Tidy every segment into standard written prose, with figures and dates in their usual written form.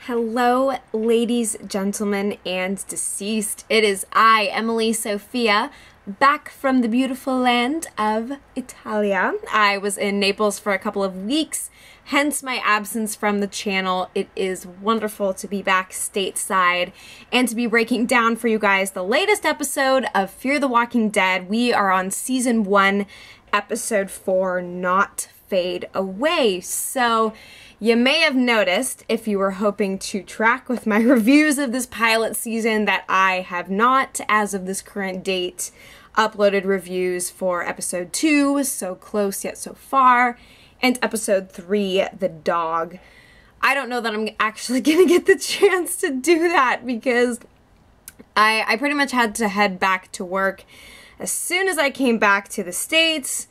Hello, ladies, gentlemen, and deceased. It is I, Emily Sophia, back from the beautiful land of Italia. I was in Naples for a couple of weeks, hence my absence from the channel. It is wonderful to be back stateside and to be breaking down for you guys the latest episode of Fear the Walking Dead. We are on Season 1, Episode 4, Not Fade Away. So you may have noticed, if you were hoping to track with my reviews of this pilot season, that I have not, as of this current date, uploaded reviews for Episode 2, So Close Yet So Far, and Episode 3, The Dog. I don't know that I'm actually going to get the chance to do that because I pretty much had to head back to work as soon as I came back to the States.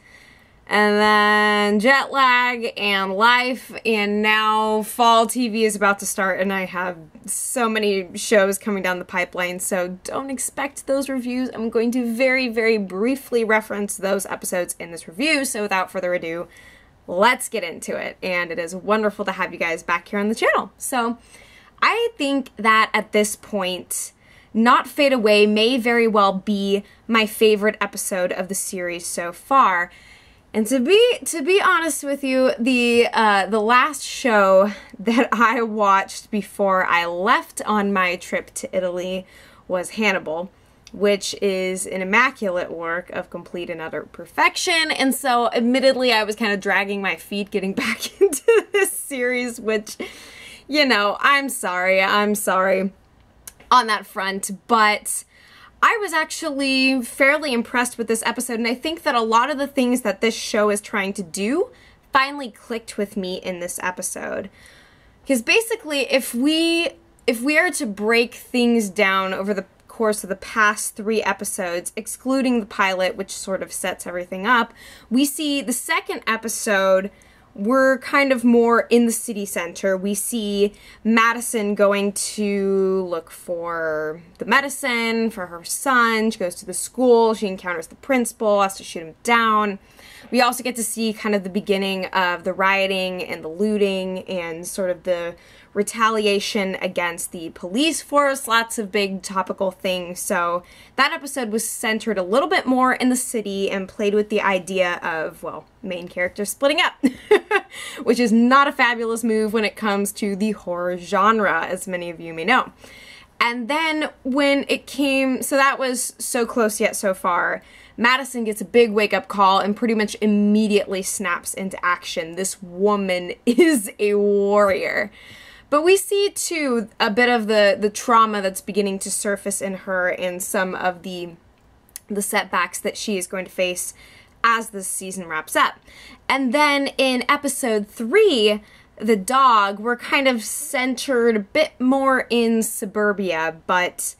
And then jet lag and life, and now fall TV is about to start, and I have so many shows coming down the pipeline, so don't expect those reviews. I'm going to very, very briefly reference those episodes in this review, so without further ado, let's get into it. And it is wonderful to have you guys back here on the channel. So I think that at this point, Not Fade Away may very well be my favorite episode of the series so far. And to be honest with you, the last show that I watched before I left on my trip to Italy was Hannibal, which is an immaculate work of complete and utter perfection. And so, admittedly, I was kind of dragging my feet getting back into this series, which, you know, I'm sorry on that front, but I was actually fairly impressed with this episode, and I think that a lot of the things that this show is trying to do finally clicked with me in this episode. Because basically, if we are to break things down over the course of the past 3 episodes, excluding the pilot, which sort of sets everything up, we see the second episode, we're kind of more in the city center. We see Madison going to look for the medicine for her son. She goes to the school. She encounters the principal, has to shoot him down. We also get to see kind of the beginning of the rioting and the looting and sort of the retaliation against the police force. Lots of big topical things. So that episode was centered a little bit more in the city and played with the idea of, well, main characters splitting up, which is not a fabulous move when it comes to the horror genre, as many of you may know. And then when it came, so that was So Close Yet So Far, Madison gets a big wake-up call and pretty much immediately snaps into action. This woman is a warrior. But we see, too, a bit of the trauma that's beginning to surface in her and some of the setbacks that she is going to face as this season wraps up. And then in Episode 3, The Dog, we're kind of centered a bit more in suburbia, but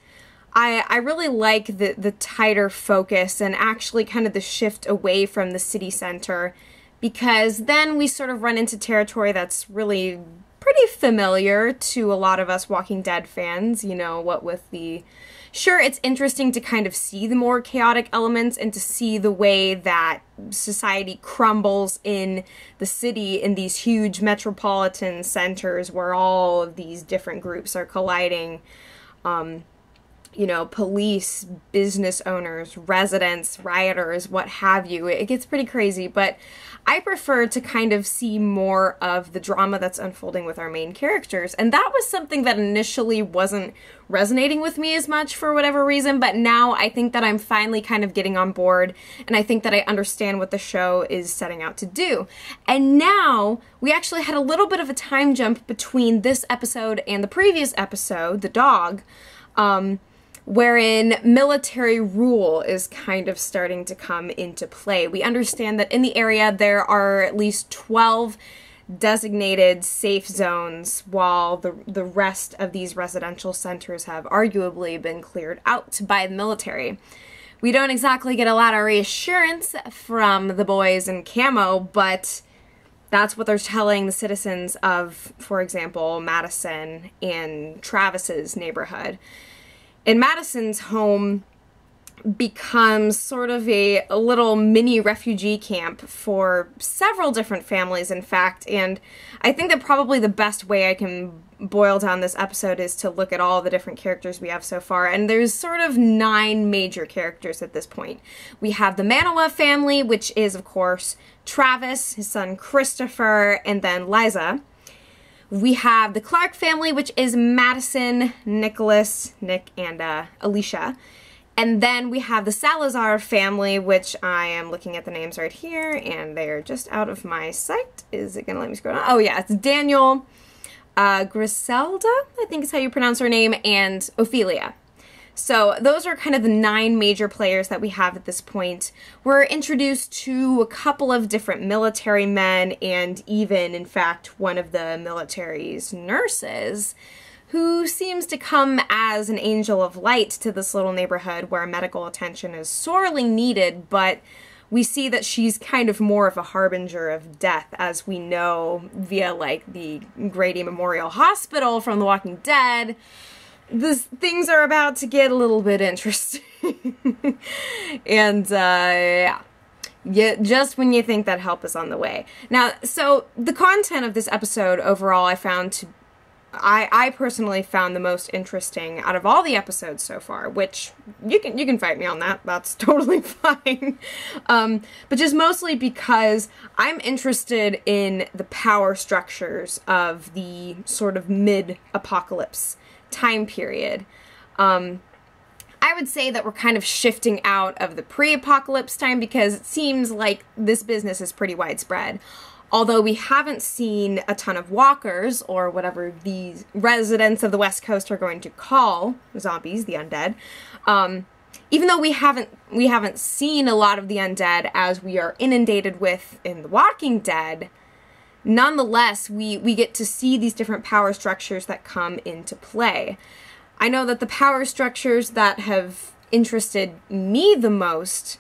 I really like the tighter focus and actually kind of the shift away from the city center, because then we sort of run into territory that's really pretty familiar to a lot of us Walking Dead fans, you know, what with the... Sure, it's interesting to kind of see the more chaotic elements and to see the way that society crumbles in the city in these huge metropolitan centers where all of these different groups are colliding. You know, police, business owners, residents, rioters, what have you. It gets pretty crazy, but I prefer to kind of see more of the drama that's unfolding with our main characters. And that was something that initially wasn't resonating with me as much for whatever reason, but now I think that I'm finally kind of getting on board, and I think that I understand what the show is setting out to do. And now, we actually had a little bit of a time jump between this episode and the previous episode, The Dog, wherein military rule is kind of starting to come into play. We understand that in the area there are at least 12 designated safe zones, while the rest of these residential centers have arguably been cleared out by the military. We don't exactly get a lot of reassurance from the boys in camo, but that's what they're telling the citizens of, for example, Madison and Travis's neighborhood. In Madison's home, becomes sort of a little mini refugee camp for several different families, in fact. And I think that probably the best way I can boil down this episode is to look at all the different characters we have so far. And there's sort of 9 major characters at this point. We have the Manawa family, which is, of course, Travis, his son Christopher, and then Liza. We have the Clark family, which is Madison, Nicholas, Nick, and Alicia. And then we have the Salazar family, which I am looking at the names right here, and they're just out of my sight. Is it going to let me scroll down? Oh, yeah, it's Daniel, Griselda, I think is how you pronounce her name, and Ophelia. So those are kind of the 9 major players that we have at this point. We're introduced to a couple of different military men, and even, in fact, one of the military's nurses, who seems to come as an angel of light to this little neighborhood where medical attention is sorely needed, but we see that she's kind of more of a harbinger of death, as we know via, like, the Grady Memorial Hospital from The Walking Dead. Things are about to get a little bit interesting. And, yeah, just when you think that help is on the way. Now, so the content of this episode overall I personally found the most interesting out of all the episodes so far, which you can fight me on that. That's totally fine. But just mostly because I'm interested in the power structures of the sort of mid-apocalypse time period. I would say that we're kind of shifting out of the pre-apocalypse time because it seems like this business is pretty widespread. Although we haven't seen a ton of walkers, or whatever these residents of the West Coast are going to call zombies, the undead. Even though we haven't seen a lot of the undead as we are inundated with in The Walking Dead, nonetheless, we get to see these different power structures that come into play. I know that the power structures that have interested me the most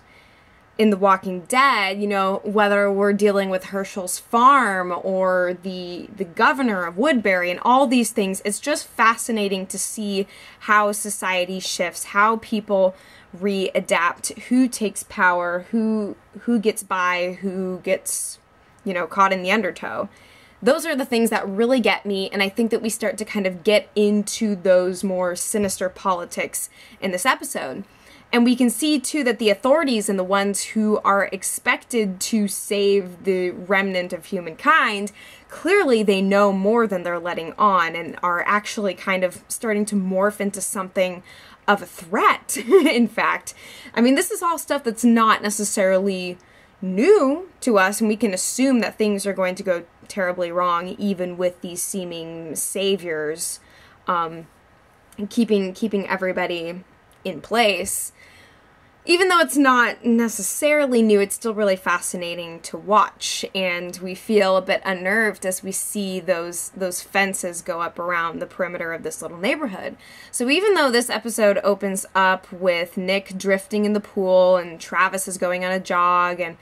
in The Walking Dead, you know, whether we're dealing with Herschel's farm or the governor of Woodbury and all these things, it's just fascinating to see how society shifts, how people readapt, who takes power, who gets by, who gets, you know, caught in the undertow. Those are the things that really get me, and I think that we start to kind of get into those more sinister politics in this episode. And we can see, too, that the authorities and the ones who are expected to save the remnant of humankind, clearly they know more than they're letting on and are actually kind of starting to morph into something of a threat, in fact. I mean, this is all stuff that's not necessarily new to us, and we can assume that things are going to go terribly wrong, even with these seeming saviors keeping everybody in place. Even though it's not necessarily new, it's still really fascinating to watch, and we feel a bit unnerved as we see those fences go up around the perimeter of this little neighborhood. So even though this episode opens up with Nick drifting in the pool and Travis is going on a jog and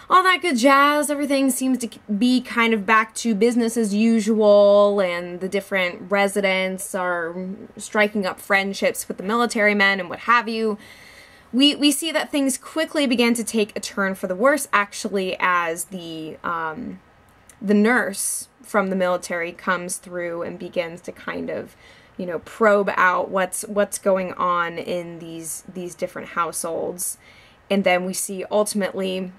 all that good jazz, everything seems to be kind of back to business as usual, and the different residents are striking up friendships with the military men and what have you. We see that things quickly began to take a turn for the worse, actually, as the nurse from the military comes through and begins to kind of, you know, probe out what's going on in these different households. And then we see ultimately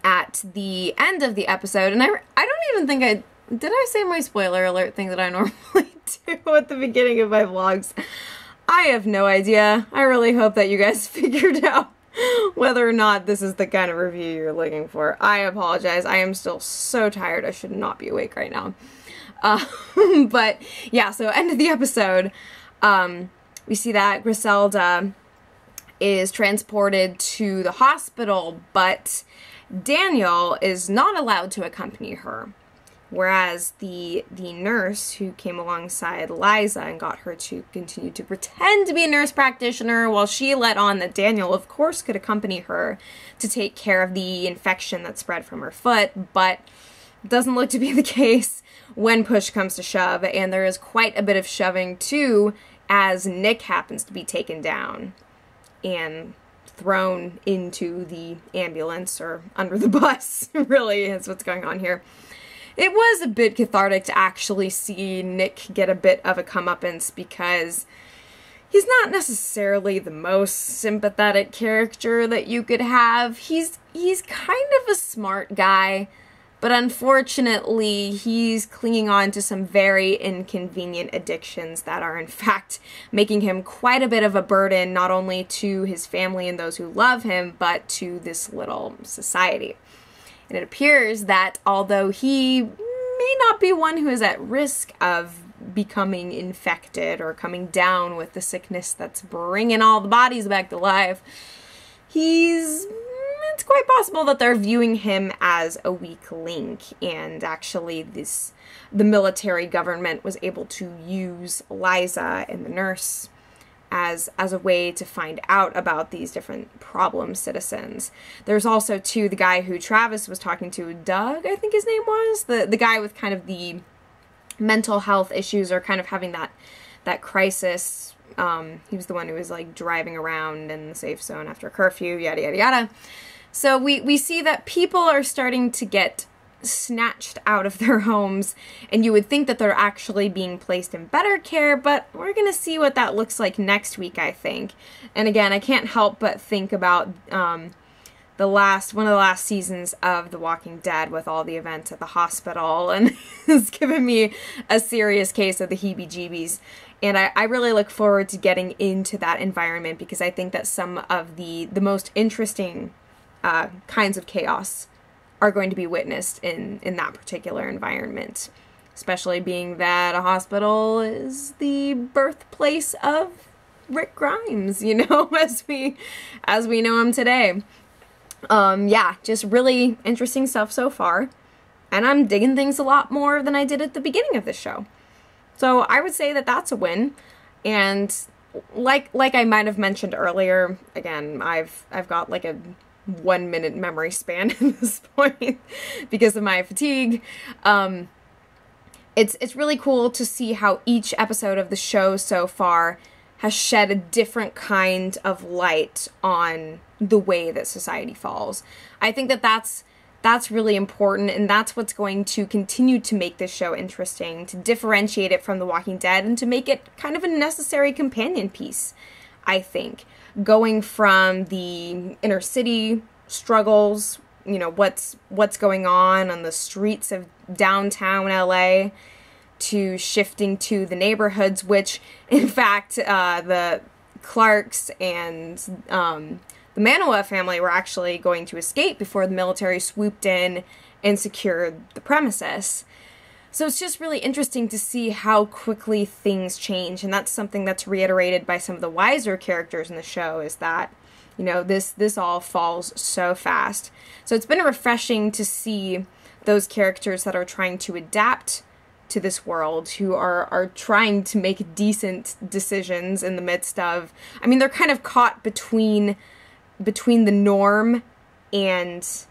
at the end of the episode, and I don't even think did I say my spoiler alert thing that I normally do at the beginning of my vlogs? I have no idea. I really hope that you guys figured out whether or not this is the kind of review you're looking for. I apologize. I am still so tired. I should not be awake right now. But yeah, so end of the episode, we see that Griselda is transported to the hospital, but Daniel is not allowed to accompany her. Whereas the nurse who came alongside Liza and got her to continue to pretend to be a nurse practitioner, while she let on that Daniel, of course, could accompany her to take care of the infection that spread from her foot, but it doesn't look to be the case when push comes to shove, and there is quite a bit of shoving, too, as Nick happens to be taken down. and thrown into the ambulance, or under the bus, really is what's going on here. It was a bit cathartic to actually see Nick get a bit of a comeuppance, because he's not necessarily the most sympathetic character that you could have. He's kind of a smart guy, but unfortunately he's clinging on to some very inconvenient addictions that are in fact making him quite a bit of a burden, not only to his family and those who love him, but to this little society. And it appears that although he may not be one who is at risk of becoming infected or coming down with the sickness that's bringing all the bodies back to life, it's quite possible that they're viewing him as a weak link, and actually the military government was able to use Liza and the nurse as a way to find out about these different problem citizens. There's also, too, the guy who Travis was talking to, Doug, I think his name was, the guy with kind of the mental health issues, or kind of having that crisis. He was the one who was like driving around in the safe zone after curfew, yada yada yada. So we see that people are starting to get snatched out of their homes, and you would think that they're actually being placed in better care, but we're gonna see what that looks like next week, I think. And again, I can't help but think about one of the last seasons of The Walking Dead, with all the events at the hospital, and it's given me a serious case of the heebie-jeebies. And I really look forward to getting into that environment, because I think that some of the most interesting kinds of chaos are going to be witnessed in that particular environment, especially being that a hospital is the birthplace of Rick Grimes, you know, as we know him today. Yeah, just really interesting stuff so far, and I'm digging things a lot more than I did at the beginning of the show. So I would say that that's a win. And like I might have mentioned earlier, again, I've got like a 1 minute memory span at this point because of my fatigue. It's really cool to see how each episode of the show so far has shed a different kind of light on the way that society falls. I think that that's really important, and that's what's going to continue to make this show interesting, to differentiate it from The Walking Dead and to make it kind of a necessary companion piece, I think. Going from the inner city struggles, you know, what's going on the streets of downtown LA, to shifting to the neighborhoods, which in fact the Clarks and the Manoa family were actually going to escape before the military swooped in and secured the premises. So it's just really interesting to see how quickly things change, and that's something that's reiterated by some of the wiser characters in the show, is that, you know, this all falls so fast. So it's been refreshing to see those characters that are trying to adapt to this world, who are trying to make decent decisions in the midst of, I mean, they're kind of caught between the norm and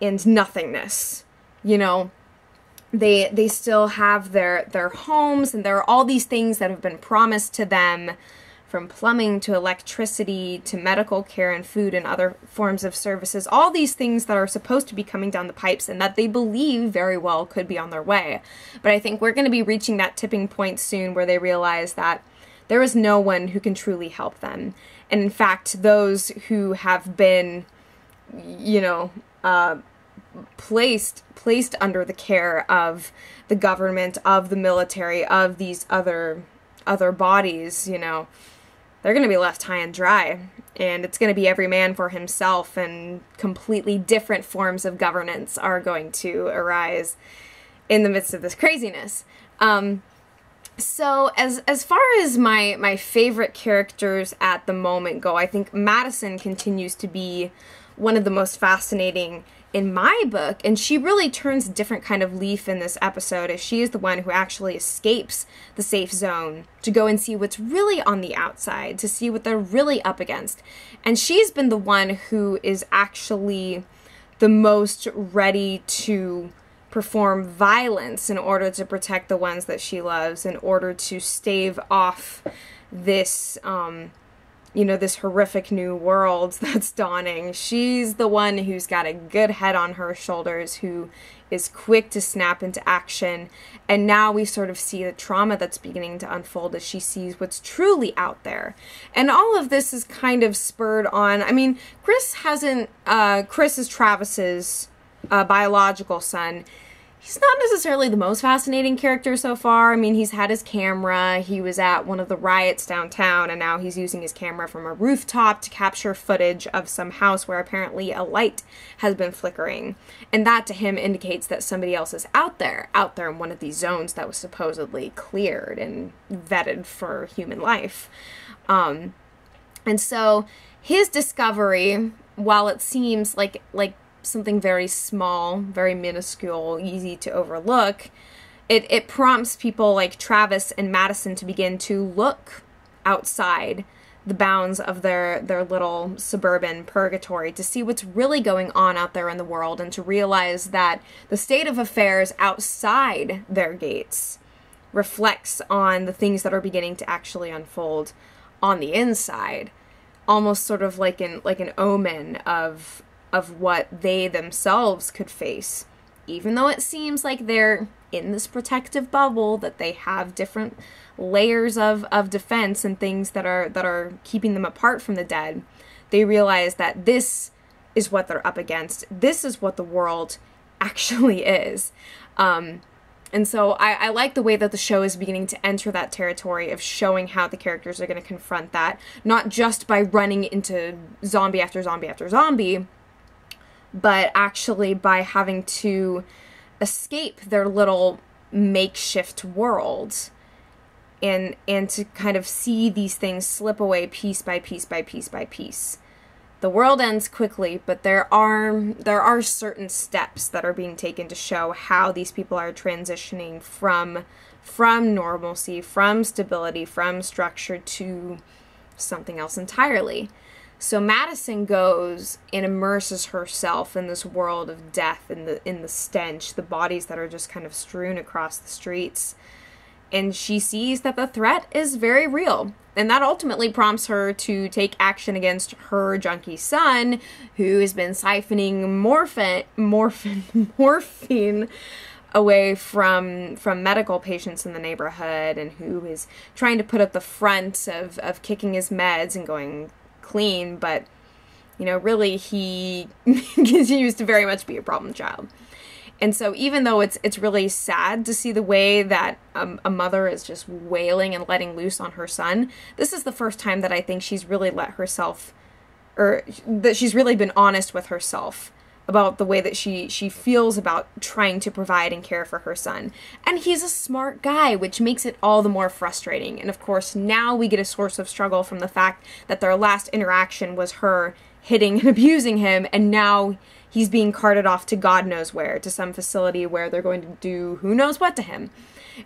nothingness, you know. They still have their homes, and there are all these things that have been promised to them, from plumbing to electricity to medical care and food and other forms of services, all these things that are supposed to be coming down the pipes and that they believe very well could be on their way. But I think we're going to be reaching that tipping point soon where they realize that there is no one who can truly help them. And in fact, those who have been, you know, placed under the care of the government, of the military, of these other bodies, you know, they're going to be left high and dry. And it's going to be every man for himself, and completely different forms of governance are going to arise in the midst of this craziness. So as far as my favorite characters at the moment go, I think Madison continues to be one of the most fascinating in my book, and she really turns a different kind of leaf in this episode, as she is the one who actually escapes the safe zone to go and see what's really on the outside, to see what they're really up against. And she's been the one who is actually the most ready to perform violence in order to protect the ones that she loves, in order to stave off this you know, this horrific new world that's dawning. She's the one who's got a good head on her shoulders, who is quick to snap into action. And now we sort of see the trauma that's beginning to unfold as she sees what's truly out there. And all of this is kind of spurred on, I mean, Chris is Travis's biological son. He's not necessarily the most fascinating character so far. I mean, he's had his camera, he was at one of the riots downtown, and now he's using his camera from a rooftop to capture footage of some house where apparently a light has been flickering. And that to him indicates that somebody else is out there in one of these zones that was supposedly cleared and vetted for human life. And so his discovery, while it seems like something very small, very minuscule, easy to overlook, it prompts people like Travis and Madison to begin to look outside the bounds of their little suburban purgatory to see what's really going on out there in the world, and to realize that the state of affairs outside their gates reflects on the things that are beginning to actually unfold on the inside, almost sort of like an omen of what they themselves could face. Even though it seems like they're in this protective bubble, that they have different layers of defense and things that are keeping them apart from the dead, they realize that this is what they're up against. This is what the world actually is. And so I like the way that the show is beginning to enter that territory of showing how the characters are going to confront that, not just by running into zombie after zombie after zombie, but actually by having to escape their little makeshift world and to kind of see these things slip away piece by piece by piece by piece. The world ends quickly, but there are certain steps that are being taken to show how these people are transitioning from normalcy, from stability, from structure to something else entirely. So Madison goes and immerses herself in this world of death, in the stench, the bodies that are just kind of strewn across the streets. And she sees that the threat is very real. And that ultimately prompts her to take action against her junkie son, who has been siphoning morphine away from medical patients in the neighborhood, and who is trying to put up the front of kicking his meds and going clean, but, you know, really he continues to very much be a problem child. And so even though it's really sad to see the way that a mother is just wailing and letting loose on her son, this is the first time that I think she's really let herself, or that she's really been honest with herself about the way that she feels about trying to provide and care for her son. And he's a smart guy, which makes it all the more frustrating. And of course, now we get a source of struggle from the fact that their last interaction was her hitting and abusing him, and now he's being carted off to God knows where, to some facility where they're going to do who knows what to him.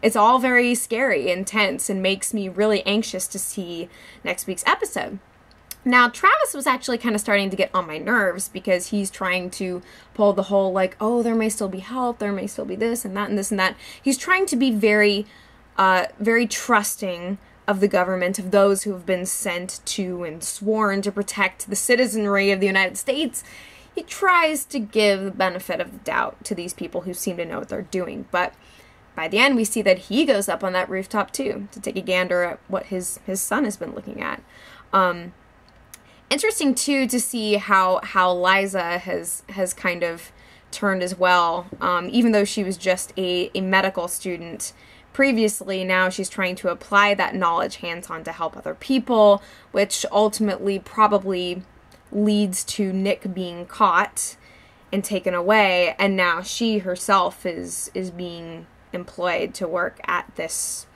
It's all very scary and tense, and makes me really anxious to see next week's episode. Now, Travis was actually kind of starting to get on my nerves, because he's trying to pull the whole, like, oh, there may still be help, there may still be this and that and this and that. He's trying to be very, very trusting of the government, of those who have been sent to and sworn to protect the citizenry of the United States. He tries to give the benefit of the doubt to these people who seem to know what they're doing. But by the end, we see that he goes up on that rooftop, too, to take a gander at what his son has been looking at. Interesting, too, to see how Liza has kind of turned as well. Even though she was just a medical student previously, now she's trying to apply that knowledge hands-on to help other people, which ultimately probably leads to Nick being caught and taken away, and now she herself is being employed to work at this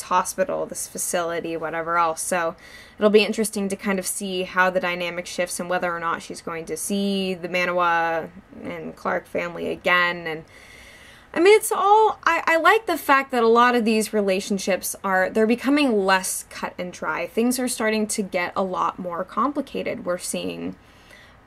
hospital, this facility, whatever else. So it'll be interesting to kind of see how the dynamic shifts, and whether or not she's going to see the Manawa and Clark family again. And I mean, it's all, I like the fact that a lot of these relationships they're becoming less cut and dry. Things are starting to get a lot more complicated. We're seeing,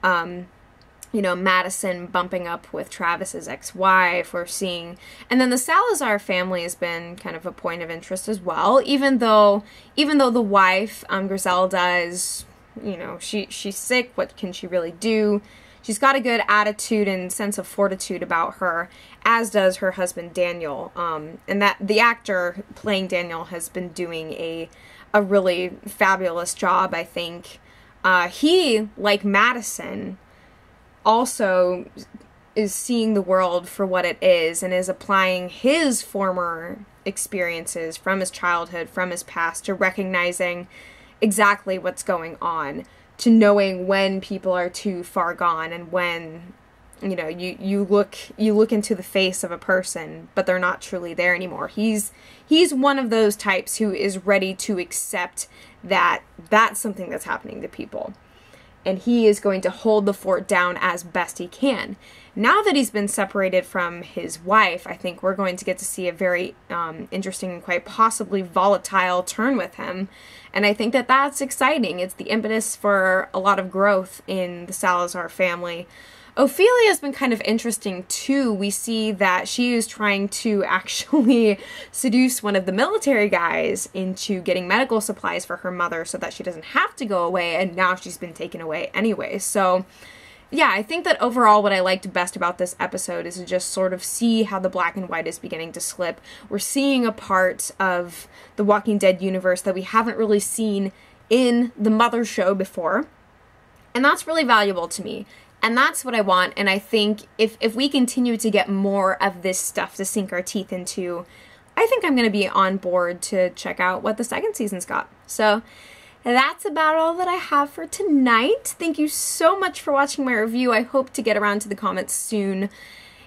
you know, Madison bumping up with Travis's ex-wife. We're seeing, and then the Salazar family has been kind of a point of interest as well, even though the wife, Griselda, is you know, she's sick. What can she really do? She's got a good attitude and sense of fortitude about her, as does her husband Daniel. And that the actor playing Daniel has been doing a really fabulous job, I think. He, like Madison, also is seeing the world for what it is and is applying his former experiences from his childhood, from his past, to recognizing exactly what's going on, to knowing when people are too far gone and when, you know, you look into the face of a person but they're not truly there anymore. He's one of those types who is ready to accept that that's something that's happening to people, and he is going to hold the fort down as best he can. Now that he's been separated from his wife, I think we're going to get to see a very interesting and quite possibly volatile turn with him. And I think that that's exciting. It's the impetus for a lot of growth in the Salazar family. Ophelia has been kind of interesting too. We see that she is trying to actually seduce one of the military guys into getting medical supplies for her mother so that she doesn't have to go away, and now she's been taken away anyway. So yeah, I think that overall what I liked best about this episode is to just sort of see how the black and white is beginning to slip. We're seeing a part of the Walking Dead universe that we haven't really seen in the Mother show before, and that's really valuable to me. And that's what I want, and I think if we continue to get more of this stuff to sink our teeth into, I think I'm going to be on board to check out what the second season's got. So that's about all that I have for tonight. Thank you so much for watching my review. I hope to get around to the comments soon.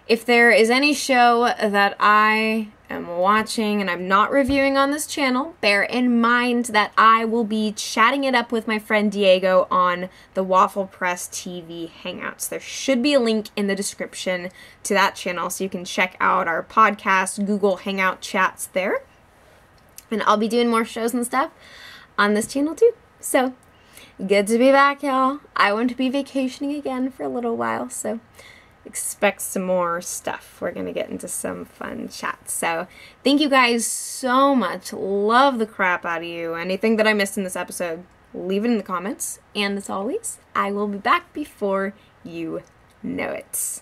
If there is any show that I am watching and I'm not reviewing on this channel, bear in mind that I will be chatting it up with my friend Diego on the Waffle Press TV Hangouts. There should be a link in the description to that channel so you can check out our podcast, Google Hangout chats there. And I'll be doing more shows and stuff on this channel too. So, good to be back, y'all. I won't be vacationing again for a little while, so expect some more stuff. We're going to get into some fun chats. So, thank you guys so much. Love the crap out of you. Anything that I missed in this episode, leave it in the comments. And as always, I will be back before you know it.